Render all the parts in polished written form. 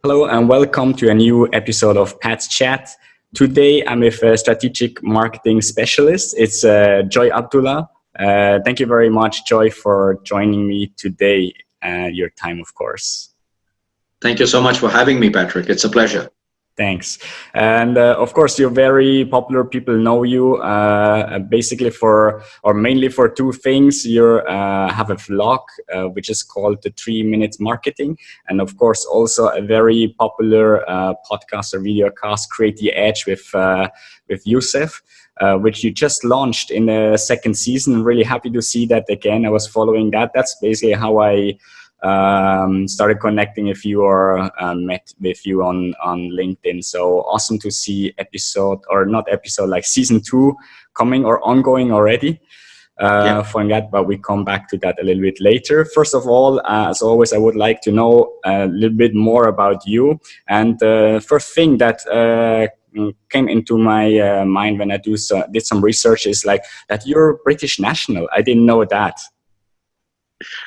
Hello and welcome to a new episode of Pat's Chat. Today I'm with a strategic marketing specialist. It's Joy Abdullah. Thank you very much, Joy, for joining me today. Your time, of course. Thank you so much for having me, Patrick. It's a pleasure. Thanks. And of course, you're very popular. People know you basically mainly for two things. You have a vlog, which is called the 3 Minutes Marketing. And of course, also a very popular podcast or video cast, Create the Edge with Youssef, which you just launched in the second season. Really happy to see that again. I was following that. That's basically how I started connecting with you or met with you on LinkedIn. So awesome to see season 2 coming or ongoing already. For that, but we come back to that a little bit later. First of all, as always, I would like to know a little bit more about you. And the first thing that came into my mind when I did some research is like that you're British national. I didn't know that.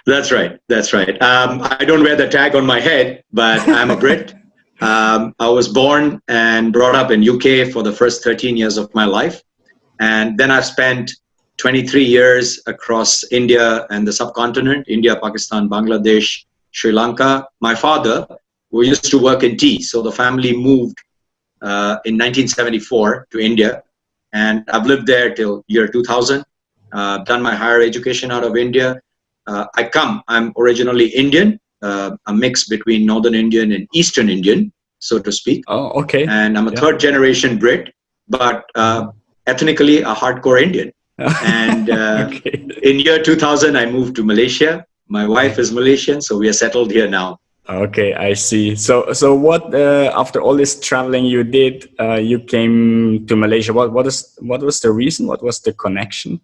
That's right. I don't wear the tag on my head, but I'm a Brit. I was born and brought up in UK for the first 13 years of my life. And then I've spent 23 years across India and the subcontinent, India, Pakistan, Bangladesh, Sri Lanka. My father, who used to work in tea, so the family moved in 1974 to India. And I've lived there till year 2000, done my higher education out of India. I'm originally Indian, a mix between Northern Indian and Eastern Indian, so to speak. Oh, okay. And I'm a third generation Brit, but ethnically a hardcore Indian. And in year 2000, I moved to Malaysia. My wife is Malaysian, so we are settled here now. Okay, I see. So what, after all this traveling you did, you came to Malaysia. What was the reason? What was the connection?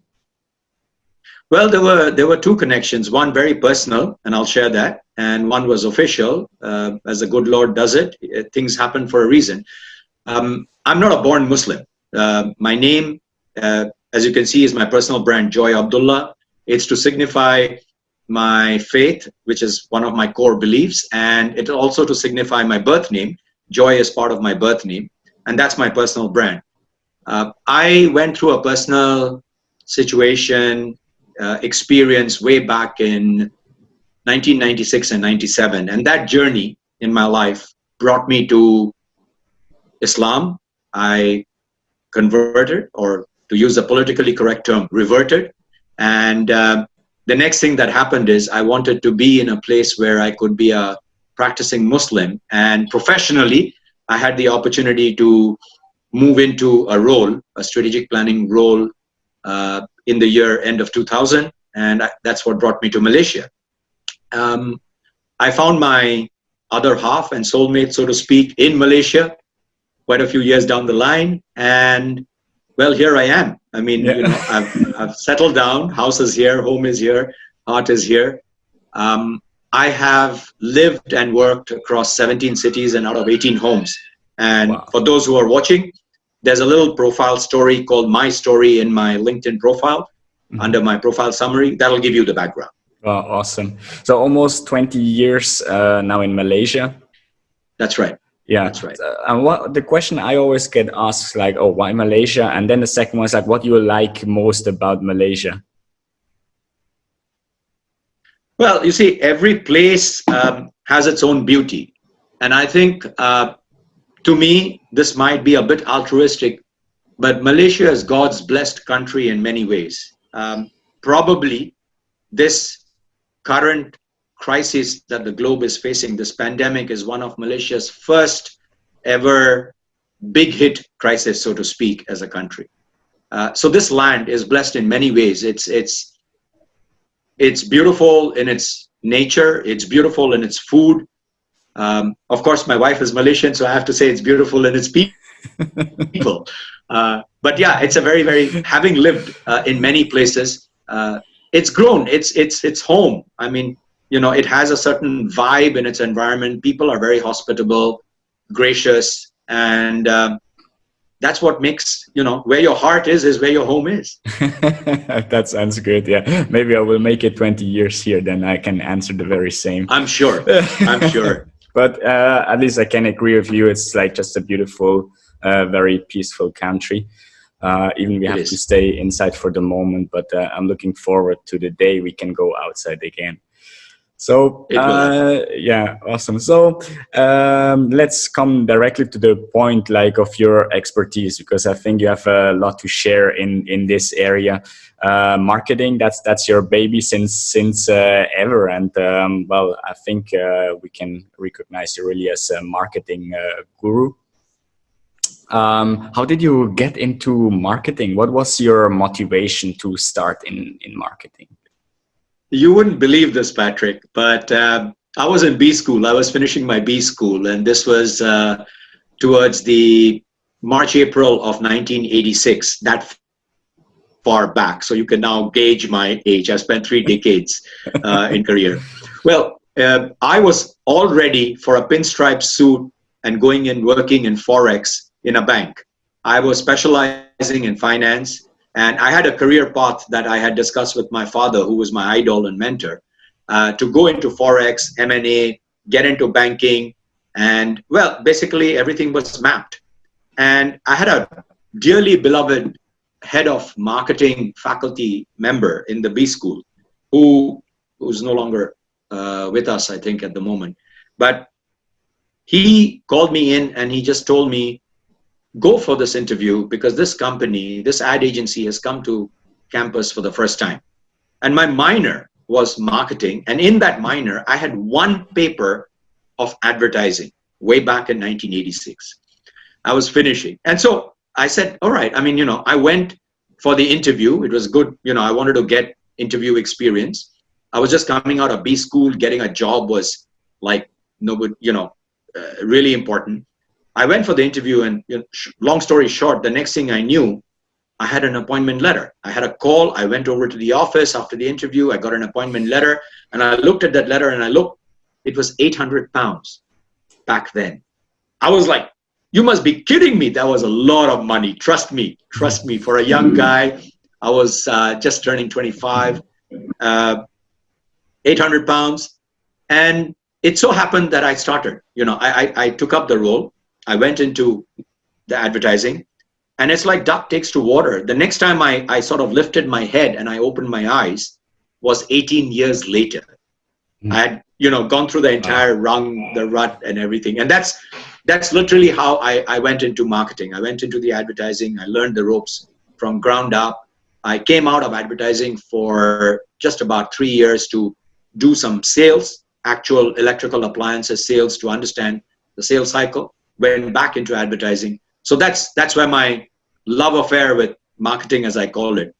Well, there were two connections. One very personal, and I'll share that, and one was official. As the good Lord does it, things happen for a reason. I'm not a born Muslim. My name, as you can see, is my personal brand, Joy Abdullah. It's to signify my faith, which is one of my core beliefs, and it also to signify my birth name. Joy is part of my birth name, and that's my personal brand. I went through a personal situation, experience way back in 1996 and 97, and that journey in my life brought me to Islam. I converted, or to use a politically correct term, reverted. And the next thing that happened is I wanted to be in a place where I could be a practicing Muslim, and professionally I had the opportunity to move into a strategic planning role in the year end of 2000, and that's what brought me to Malaysia. I found my other half and soulmate, so to speak, in Malaysia quite a few years down the line, and well, here I am. I mean, I've settled down. House is here, home is here, heart is here. I have lived and worked across 17 cities and out of 18 homes. And For those who are watching, there's a little profile story called My Story in my LinkedIn profile, under my profile summary. That'll give you the background. Wow, awesome. So almost 20 years now in Malaysia. That's right. Yeah, that's right. And the question I always get asked, like, oh, why Malaysia? And then the second one is like, what do you like most about Malaysia? Well, you see, every place has its own beauty. And I think, to me, this might be a bit altruistic, but Malaysia is God's blessed country in many ways. Probably this current crisis that the globe is facing, this pandemic, is one of Malaysia's first ever big hit crisis, so to speak, as a country. So this land is blessed in many ways. It's beautiful in its nature. It's beautiful in its food. Of course, my wife is Malaysian, so I have to say it's beautiful in its people. But yeah, it's a very, very, having lived in many places, it's grown. It's home. I mean, it has a certain vibe in its environment. People are very hospitable, gracious, and that's what makes, where your heart is where your home is. That sounds good. Yeah. Maybe I will make it 20 years here, then I can answer the very same. I'm sure. But at least I can agree with you. It's like just a beautiful, very peaceful country. Even we It have to is. stay inside for the moment, but I'm looking forward to the day we can go outside again. So It will happen. yeah, awesome. So let's come directly to the point, like of your expertise, because I think you have a lot to share in this area. Marketing, that's your baby since ever, and well, I think we can recognize you really as a marketing guru. How did you get into marketing? What was your motivation to start in marketing? You wouldn't believe this, Patrick, but I was in B school. I was finishing my B school, and this was towards the March, April of 1986, that far back. So you can now gauge my age. I spent 3 decades in career. Well, I was all ready for a pinstripe suit and going and working in Forex in a bank. I was specializing in finance, and I had a career path that I had discussed with my father, who was my idol and mentor, to go into Forex, M&A, get into banking, and well, basically everything was mapped. And I had a dearly beloved head of marketing faculty member in the B school who's no longer with us, I think, at the moment. But he called me in and he just told me, go for this interview because this company, this ad agency has come to campus for the first time. And my minor was marketing. And in that minor, I had one paper of advertising way back in 1986. I was finishing. And so I said, all right. I mean, I went for the interview. It was good. I wanted to get interview experience. I was just coming out of B school. Getting a job was like, nobody, really important. I went for the interview and long story short, the next thing I knew, I had an appointment letter. I had a call. I went over to the office after the interview. I got an appointment letter and I looked at that letter and it was 800 pounds back then. I was like, you must be kidding me. That was a lot of money. Trust me, for a young guy. I was just turning 25, 800 pounds. And it so happened that I started, I took up the role. I went into the advertising and it's like duck takes to water. The next time I sort of lifted my head and I opened my eyes was 18 years later. I had, gone through the entire rung, the rut and everything. And that's literally how I went into marketing. I went into the advertising. I learned the ropes from ground up. I came out of advertising for just about 3 years to do some sales, actual electrical appliances sales, to understand the sales cycle. Went back into advertising. So that's where my love affair with marketing, as I call it,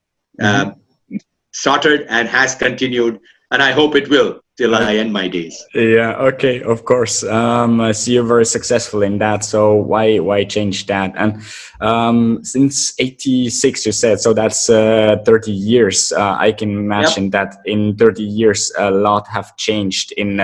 started and has continued. And I hope it will till I end my days. Yeah, okay, of course. I see you're very successful in that. So why change that? And since 86, you said, so that's 30 years. I can imagine that in 30 years, a lot have changed in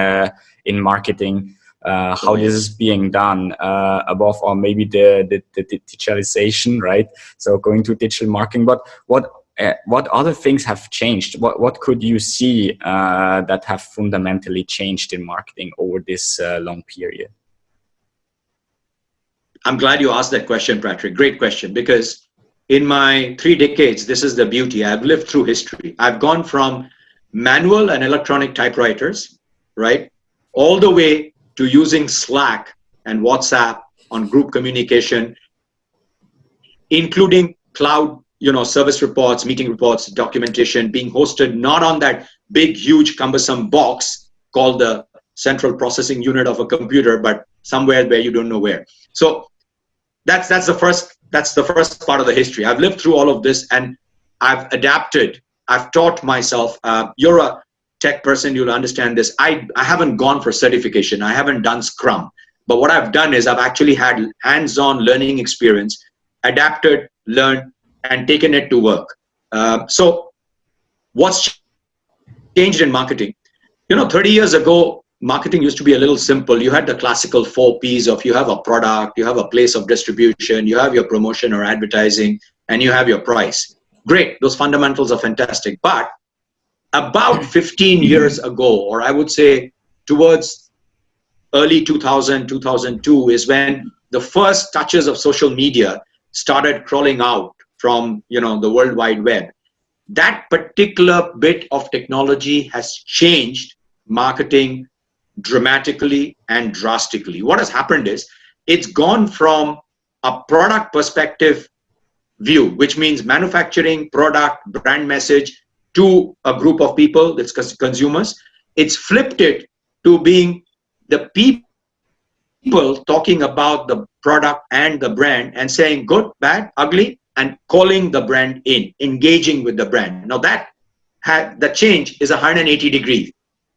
marketing. How this is being done, above all, maybe the digitalization, right? So going to digital marketing, but what other things have changed? What could you see that have fundamentally changed in marketing over this long period? I'm glad you asked that question, Patrick. Great question, because in my 3 decades, this is the beauty. I've lived through history. I've gone from manual and electronic typewriters, right, all the way to using Slack and WhatsApp on group communication, including cloud, service reports, meeting reports, documentation being hosted not on that big, huge, cumbersome box called the central processing unit of a computer, but somewhere where you don't know where. So that's the first part of the history. I've lived through all of this and I've adapted. I've taught myself. You're a tech person, you'll understand this. I haven't gone for certification. I haven't done Scrum. But what I've done is I've actually had hands-on learning experience, adapted, learned, and taken it to work. So what's changed in marketing? 30 years ago, marketing used to be a little simple. You had the classical 4 Ps of you have a product, you have a place of distribution, you have your promotion or advertising, and you have your price. Great, those fundamentals are fantastic. But about 15 years ago, or I would say towards early 2000, 2002 is when the first touches of social media started crawling out from, the World Wide Web. That particular bit of technology has changed marketing dramatically and drastically. What has happened is it's gone from a product perspective view, which means manufacturing, product, brand message, to a group of people, that's consumers. It's flipped it to being the people talking about the product and the brand and saying good, bad, ugly, and calling the brand in, engaging with the brand. Now the change is 180 degrees.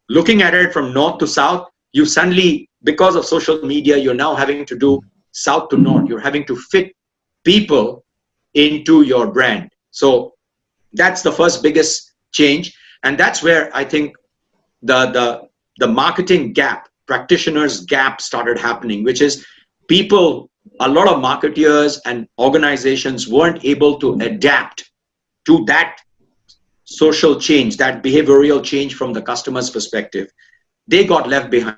Looking at it from north to south, you suddenly, because of social media, you're now having to do south to north. You're having to fit people into your brand. So that's the first biggest change. And that's where I think the marketing gap, practitioners gap started happening, which is people, a lot of marketeers and organizations weren't able to adapt to that social change, that behavioral change from the customer's perspective. They got left behind.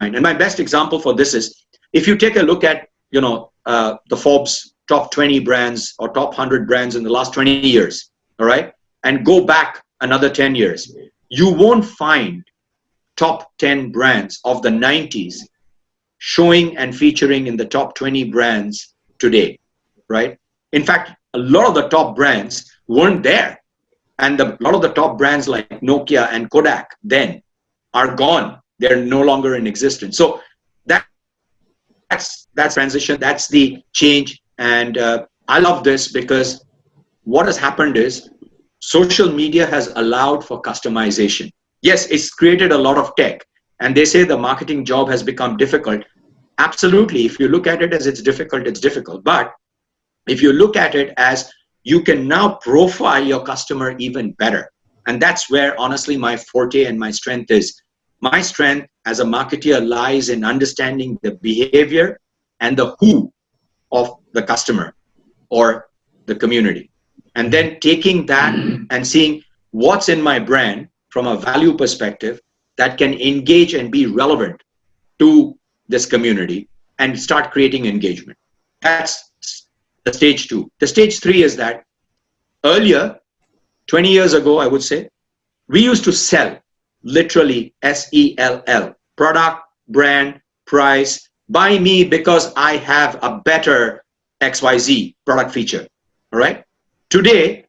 And my best example for this is, if you take a look at, the Forbes top 20 brands or top 100 brands in the last 20 years, all right, and go back another 10 years, you won't find top 10 brands of the 90s showing and featuring in the top 20 brands today, right? In fact, a lot of the top brands weren't there. And a lot of the top brands like Nokia and Kodak then are gone. They're no longer in existence. So that's transition, that's the change. And I love this because what has happened is social media has allowed for customization. Yes, it's created a lot of tech. And they say the marketing job has become difficult. Absolutely. If you look at it as it's difficult, it's difficult. But if you look at it as you can now profile your customer even better. And that's where, honestly, my forte and my strength is. My strength as a marketer lies in understanding the behavior and the who of the customer or the community. And then taking that and seeing what's in my brand from a value perspective that can engage and be relevant to this community and start creating engagement. That's the stage 2. The stage 3 is that earlier, 20 years ago, I would say, we used to sell, literally SELL, product, brand, price, buy me because I have a better XYZ product feature, all right? Today,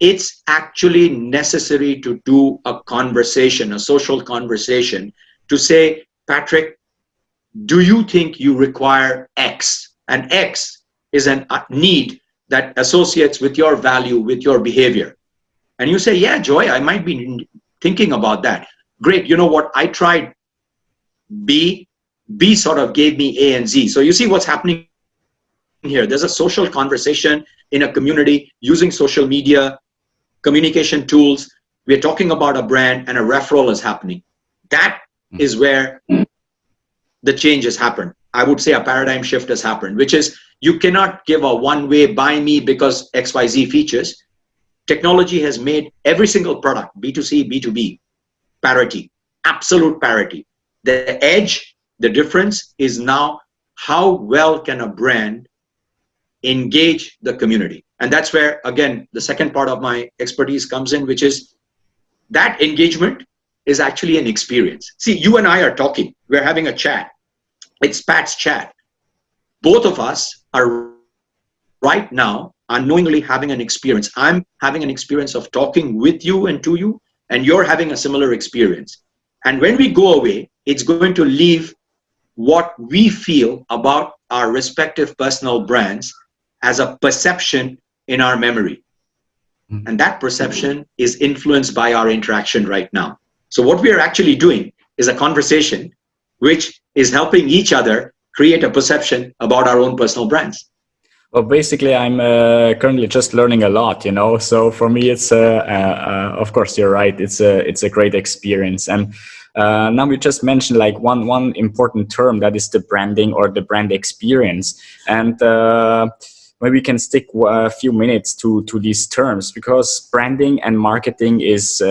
it's actually necessary to do a conversation, a social conversation, to say, Patrick, do you think you require X? And X is a need that associates with your value, with your behavior. And you say, yeah, Joy, I might be thinking about that. Great, you know what? I tried B. B sort of gave me A and Z. So you see what's happening here. There's a social conversation in a community using social media, communication tools. We're talking about a brand and a referral is happening. That is where the change has happened. I would say a paradigm shift has happened, which is you cannot give a one-way buy me because XYZ features. Technology has made every single product, B2C, B2B, parity, absolute parity. The edge, the difference is now how well can a brand engage the community. And that's where, again, the second part of my expertise comes in, which is that engagement is actually an experience. See, you and I are talking, we're having a chat. It's Pat's chat. Both of us are right now unknowingly having an experience. I'm having an experience of talking with you and to you, and you're having a similar experience. And when we go away, it's going to leave what we feel about our respective personal brands as a perception in our memory. And that perception is influenced by our interaction right now. So what we are actually doing is a conversation which is helping each other create a perception about our own personal brands. Well, basically, I'm currently just learning a lot, you know. So for me, it's of course you're right. It's a great experience. And now we just mentioned like one important term, that is the branding or the brand experience. And maybe we can stick a few minutes to these terms, because branding and marketing is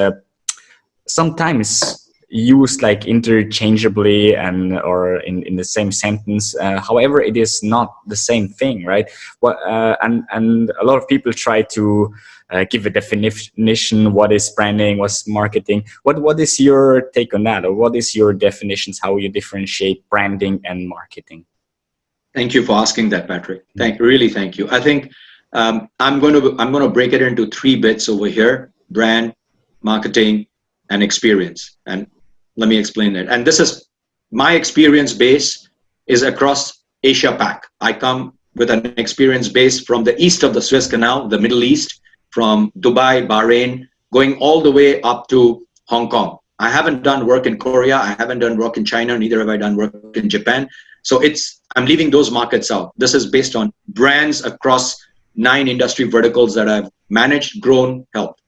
sometimes used like interchangeably and or in the same sentence. However, it is not the same thing, right? And a lot of people try to give a definition. What is branding? What's marketing? What is your take on that, or what is your definitions? How you differentiate branding and marketing? Thank you for asking that, Patrick. Really, thank you. I think I'm going to break it into three bits over here: brand, marketing, and experience. And let me explain that. And this is my experience base is across Asia Pac. I come with an experience base from the east of the Suez Canal, the Middle East, from Dubai, Bahrain, going all the way up to Hong Kong. I haven't done work in Korea. I haven't done work in China. Neither have I done work in Japan. So I'm leaving those markets out. This is based on brands across 9 industry verticals that I've managed, grown, helped.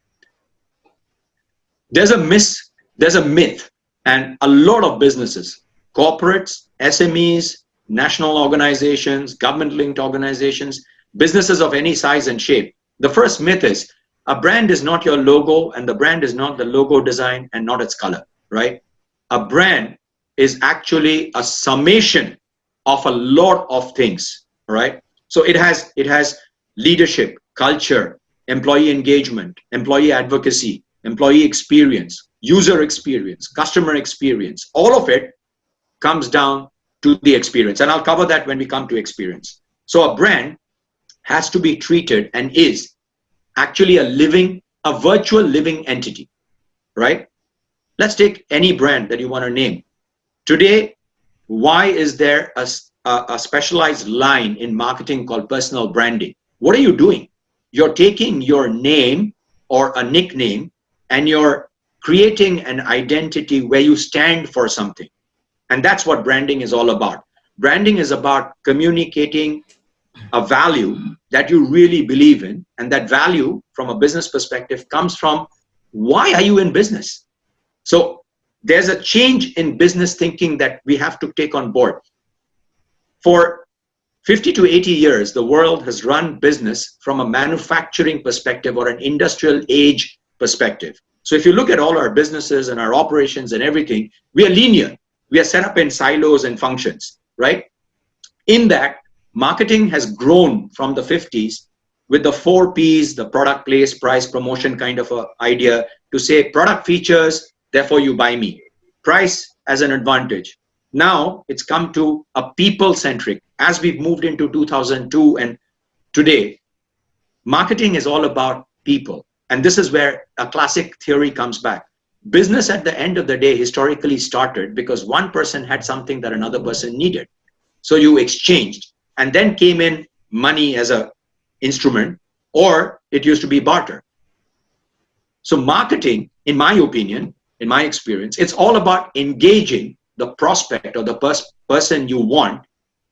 There's a myth, and a lot of businesses, corporates, SMEs, national organizations, government-linked organizations, businesses of any size and shape. The first myth is a brand is not your logo, and the brand is not the logo design and not its color, right? A brand is actually a summation of a lot of things, right? So it has leadership, culture, employee engagement, employee advocacy, employee experience, user experience, customer experience. All of it comes down to the experience. And I'll cover that when we come to experience. So a brand has to be treated and is actually a virtual living entity, right? Let's take any brand that you want to name. Today, why is there a specialized line in marketing called personal branding? What are you doing? You're taking your name or a nickname and you're creating an identity where you stand for something. And that's what branding is all about. Branding is about communicating a value that you really believe in. And that value from a business perspective comes from why are you in business? So there's a change in business thinking that we have to take on board. For 50 to 80 years, the world has run business from a manufacturing perspective or an industrial age perspective. So if you look at all our businesses and our operations and everything, we are linear. We are set up in silos and functions, right? In that, marketing has grown from the 50s with the 4 Ps, the product, place, price, promotion kind of a idea, to say product features, therefore you buy me. Price as an advantage. Now it's come to a people-centric. As we've moved into 2002 and today, marketing is all about people. And this is where a classic theory comes back. Business at the end of the day historically started because one person had something that another person needed. So you exchanged, and then came in money as an instrument, or it used to be barter. So marketing, in my opinion, in my experience, it's all about engaging the prospect or the person you want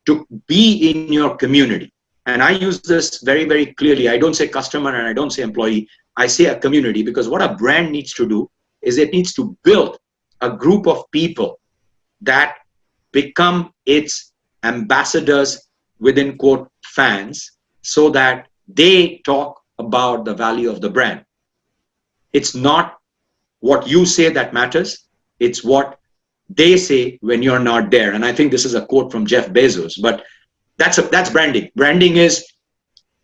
to be in your community. And I use this very, very clearly. I don't say customer and I don't say employee. I say a community, because what a brand needs to do is it needs to build a group of people that become its ambassadors, within quote, fans, so that they talk about the value of the brand. It's not what you say that matters. It's what they say when you're not there. And I think this is a quote from Jeff Bezos, but that's branding. Branding is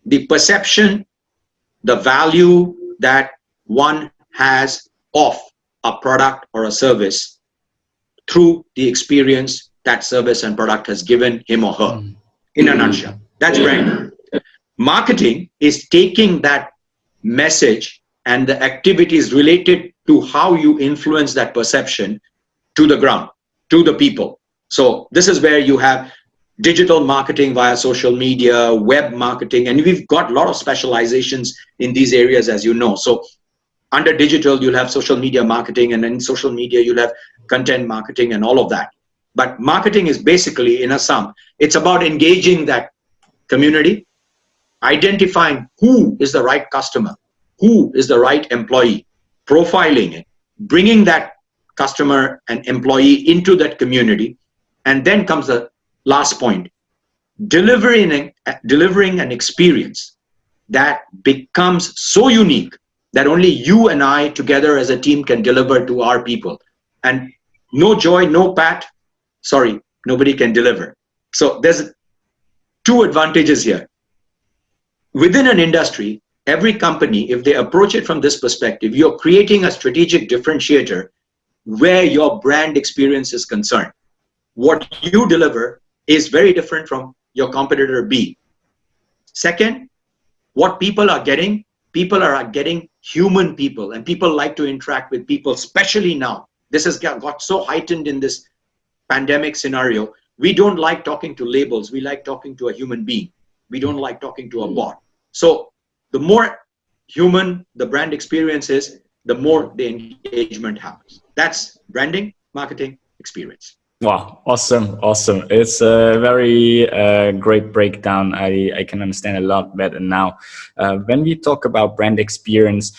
the perception, the value that one has of a product or a service through the experience that service and product has given him or her. In a nutshell, that's branding. Marketing is taking that message and the activities related to how you influence that perception to the ground, to the people. So this is where you have digital marketing via social media, web marketing, and we've got a lot of specializations in these areas, as you know. So under digital, you'll have social media marketing, and in social media, you'll have content marketing and all of that. But marketing is basically, in a sum, it's about engaging that community, identifying who is the right customer, who is the right employee, profiling it, bringing that customer and employee into that community. And then comes the last point, delivering an experience that becomes so unique that only you and I together as a team can deliver to our people. And no joy, no pat, sorry, nobody can deliver. So there's two advantages here. Within an industry, every company, if they approach it from this perspective, you're creating a strategic differentiator where your brand experience is concerned. What you deliver is very different from your competitor B. Second, what people are getting human people, and people like to interact with people, especially now. This has got so heightened in this pandemic scenario. We don't like talking to labels. We like talking to a human being. We don't like talking to a bot. So the more human the brand experience is, the more the engagement happens. That's branding, marketing, experience. Wow, awesome, awesome. It's a very great breakdown. I can understand a lot better now. When we talk about brand experience,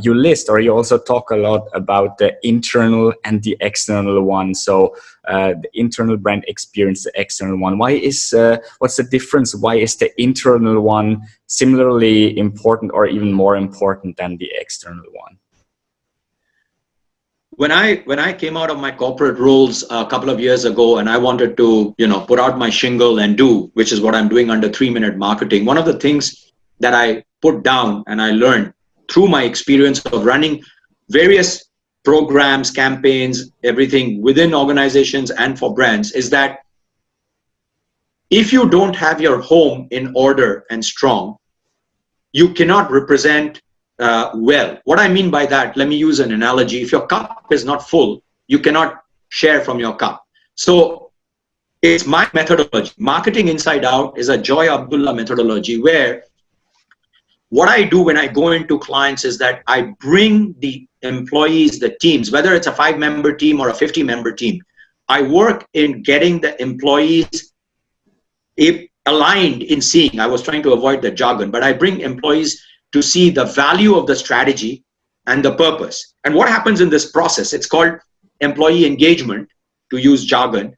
you list or you also talk a lot about the internal and the external one. So the internal brand experience, the external one. What's the difference? Why is the internal one similarly important or even more important than the external one? When I came out of my corporate roles a couple of years ago, and I wanted to, put out my shingle and do, which is what I'm doing under 3-minute marketing, one of the things that I put down and I learned through my experience of running various programs, campaigns, everything within organizations and for brands, is that if you don't have your home in order and strong, you cannot represent well. What I mean by that, let me use an analogy. If your cup is not full, you cannot share from your cup. So it's my methodology. Marketing Inside Out is a Joy Abdullah methodology, where what I do when I go into clients is that I bring the employees, the teams, whether it's a 5-member team or a 50-member team, I work in getting the employees aligned in seeing. I was trying to avoid the jargon, but I bring employees to see the value of the strategy and the purpose. And what happens in this process, it's called employee engagement, to use jargon.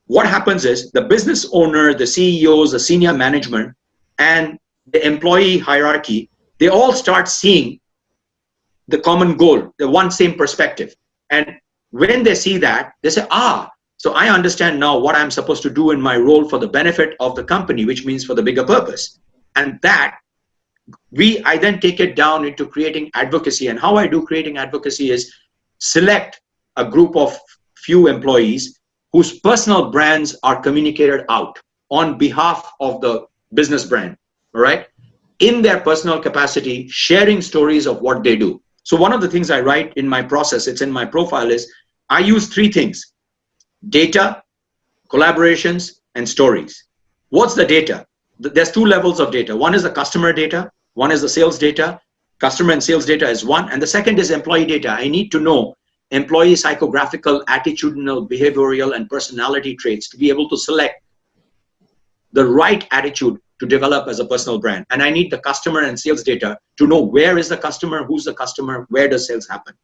What happens is the business owner, the CEOs, the senior management, and the employee hierarchy, they all start seeing the common goal, the one same perspective. And when they see that, they say, so I understand now what I'm supposed to do in my role for the benefit of the company, which means for the bigger purpose. And that I then take it down into creating advocacy. And how I do creating advocacy is select a group of few employees whose personal brands are communicated out on behalf of the business brand, all right? In their personal capacity, sharing stories of what they do. So one of the things I write in my process, it's in my profile, is I use 3 things: data, collaborations, and stories. What's the data? There's 2 levels of data. One is the customer data, one is the sales data. Customer and sales data is one, and the second is employee data. I need to know employee psychographical, attitudinal, behavioral, and personality traits to be able to select the right attitude to develop as a personal brand. And I need the customer and sales data to know where is the customer, who's the customer, where does sales happen.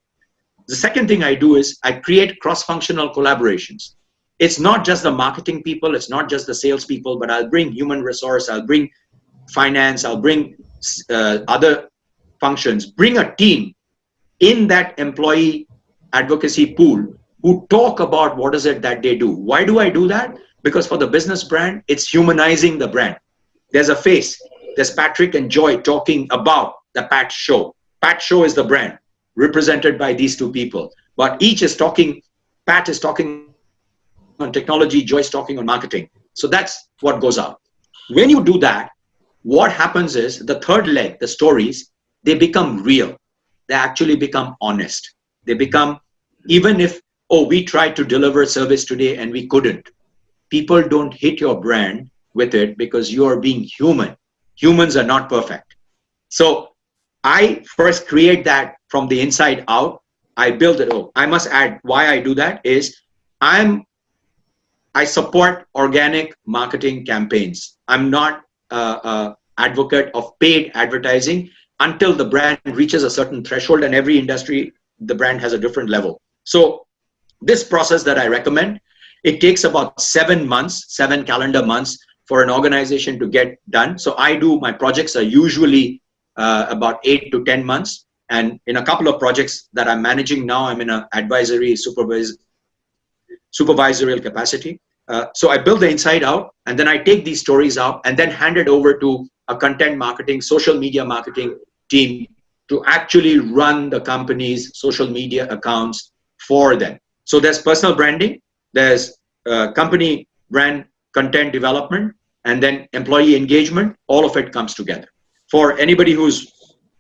The second thing I do is I create cross-functional collaborations. It's not just the marketing people, it's not just the sales people, but I'll bring human resource, I'll bring finance, I'll bring other functions, bring a team in that employee advocacy pool who talk about what is it that they do. Why do I do that? Because for the business brand, it's humanizing the brand. There's a face. There's Patrick and Joy talking about the Pat Show. Pat Show is the brand represented by these 2 people. But each is talking, Pat is talking on technology, Joy's talking on marketing. So that's what goes out. When you do that, what happens is the third leg, the stories, they become real. They actually become honest. They become, even if, we tried to deliver service today and we couldn't, people don't hit your brand with it because you are being human. Humans are not perfect. So I first create that from the inside out. I build it. I must add why I do that is I support organic marketing campaigns. I'm not an advocate of paid advertising until the brand reaches a certain threshold, and every industry, the brand has a different level. So this process that I recommend, it takes about 7 calendar months for an organization to get done. So my projects are usually about 8 to 10 months. And in a couple of projects that I'm managing now, I'm in an advisory supervisorial capacity. So I build the inside out, and then I take these stories out and then hand it over to a content marketing, social media marketing team to actually run the company's social media accounts for them. So there's personal branding, there's company brand content development, and then employee engagement. All of it comes together. For anybody who's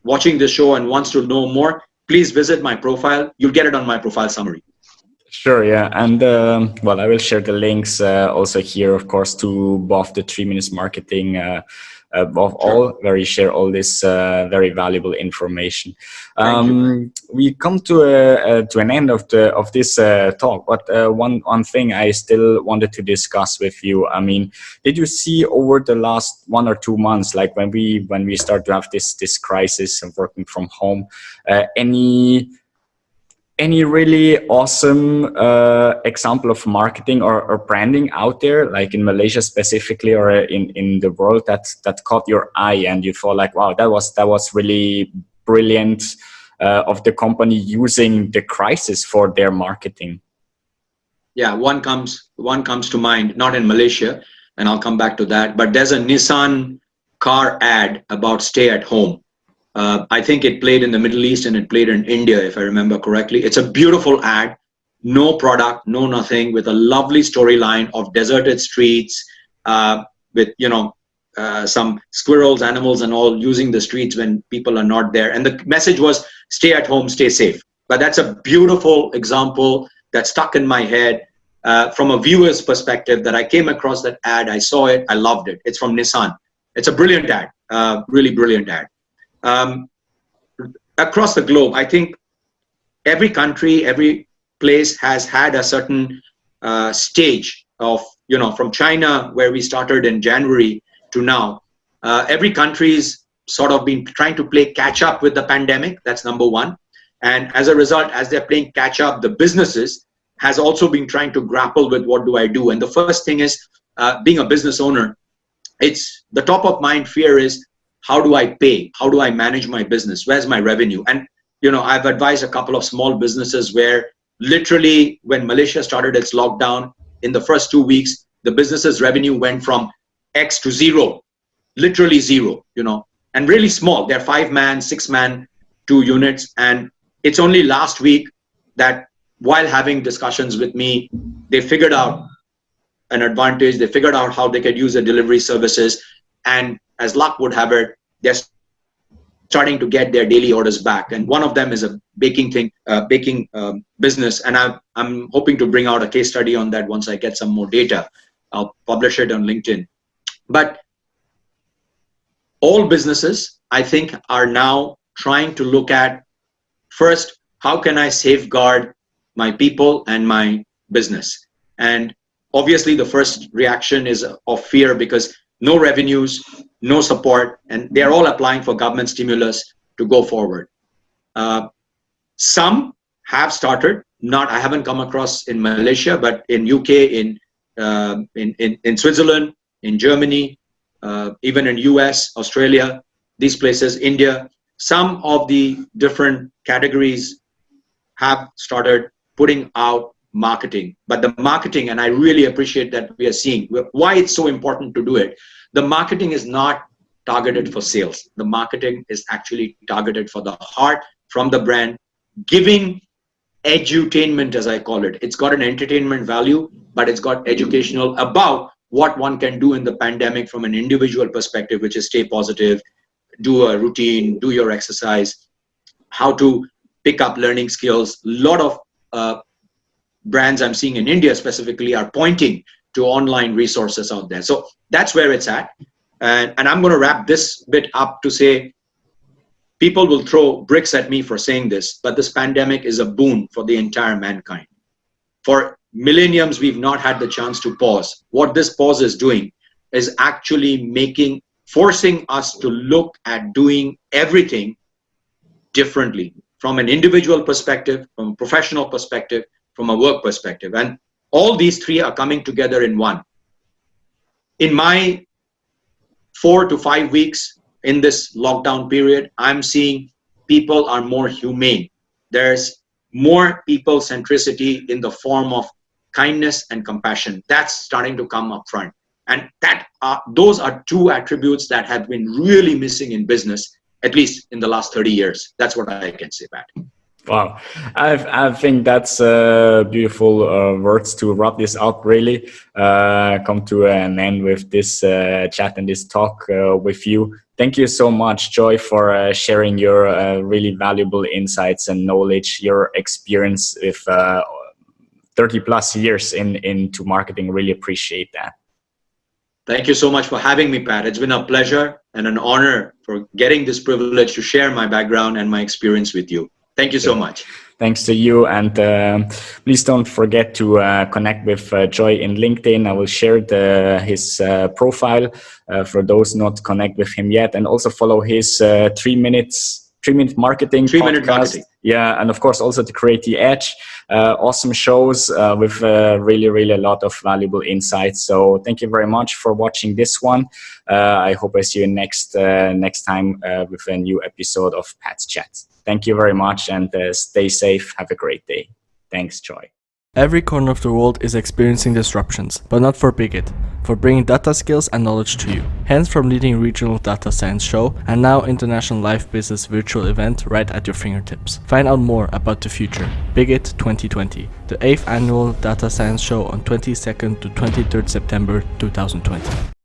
watching this show and wants to know more, please visit my profile. You'll get it on my profile summary. Sure, yeah. And well, I will share the links also here, of course, to both the 3 minutes marketing, above all, where you share all this very valuable information. We come to an end of this talk, but one thing I still wanted to discuss with you. I mean, did you see over the last 1 or 2 months, like when we start to have this crisis of working from home, any really awesome example of marketing or branding out there, like in Malaysia specifically, or in the world that caught your eye and you thought like, wow, that was really brilliant of the company using the crisis for their marketing? Yeah, one comes to mind, not in Malaysia, and I'll come back to that, but there's a Nissan car ad about stay at home. I think it played in the Middle East and it played in India, if I remember correctly. It's a beautiful ad, no product, no nothing, with a lovely storyline of deserted streets, with some squirrels, animals, and all using the streets when people are not there. And the message was stay at home, stay safe. But that's a beautiful example that stuck in my head from a viewer's perspective. That I came across that ad, I saw it, I loved it. It's from Nissan. It's a brilliant ad, really brilliant ad. Across the globe, I think every country, every place has had a certain stage of, from China, where we started in January to now. Every country's sort of been trying to play catch up with the pandemic. That's number one. And as a result, as they're playing catch up, the businesses has also been trying to grapple with what do I do. And the first thing is, being a business owner, it's the top of mind fear is, how do I pay? How do I manage my business? Where's my revenue? And, I've advised a couple of small businesses where literally when Malaysia started its lockdown, in the first 2 weeks, the business's revenue went from X to zero, literally zero, and really small. They're 5-man, 6-man, 2 units. And it's only last week that while having discussions with me, they figured out an advantage. They figured out how they could use the delivery services. And as luck would have it, they're starting to get their daily orders back. And one of them is a baking business. And I'm hoping to bring out a case study on that once I get some more data. I'll publish it on LinkedIn. But all businesses, I think, are now trying to look at, first, how can I safeguard my people and my business? And obviously the first reaction is of fear, because no revenues, no support, and they're all applying for government stimulus to go forward. Some have started, I haven't come across in Malaysia, but in UK, in Switzerland, in Germany, even in US, Australia, these places, India, some of the different categories have started putting out marketing. But the marketing, and I really appreciate that we are seeing why it's so important to do it. The marketing is not targeted for sales. The marketing is actually targeted for the heart, from the brand, giving edutainment, as I call it. It's got an entertainment value, but it's got educational about what one can do in the pandemic from an individual perspective, which is stay positive, do a routine, do your exercise, how to pick up learning skills. A lot of brands I'm seeing in India specifically are pointing to online resources out there. So that's where it's at. And I'm going to wrap this bit up to say, people will throw bricks at me for saying this, but this pandemic is a boon for the entire mankind. For millenniums, we've not had the chance to pause. What this pause is doing is actually forcing us to look at doing everything differently, from an individual perspective, from a professional perspective, from a work perspective. And all these three are coming together in one. In my 4 to 5 weeks in this lockdown period, I'm seeing people are more humane. There's more people centricity in the form of kindness and compassion. That's starting to come up front. And those are two attributes that have been really missing in business, at least in the last 30 years. That's what I can say, Pat. Wow, I think that's beautiful words to wrap this up. Really, come to an end with this chat and this talk with you. Thank you so much, Joy, for sharing your really valuable insights and knowledge, your experience with 30 plus years into marketing. Really appreciate that. Thank you so much for having me, Pat. It's been a pleasure and an honor for getting this privilege to share my background and my experience with you. Thank you so much. Thanks to you. And please don't forget to connect with Joy in LinkedIn. I will share his profile for those not connect with him yet. And also follow his 3 minute marketing 3 minute podcast. marketing. Yeah. And of course, also to Create the Edge. Awesome shows with really, really a lot of valuable insights. So thank you very much for watching this one. I hope I see you next time with a new episode of Pat's Chat. Thank you very much, and stay safe. Have a great day. Thanks, Joy. Every corner of the world is experiencing disruptions, but not for Bigot, for bringing data skills and knowledge to you. Hence from leading regional data science show and now international live business virtual event right at your fingertips. Find out more about the future. Bigot 2020, the 8th annual data science show on 22nd to 23rd September 2020.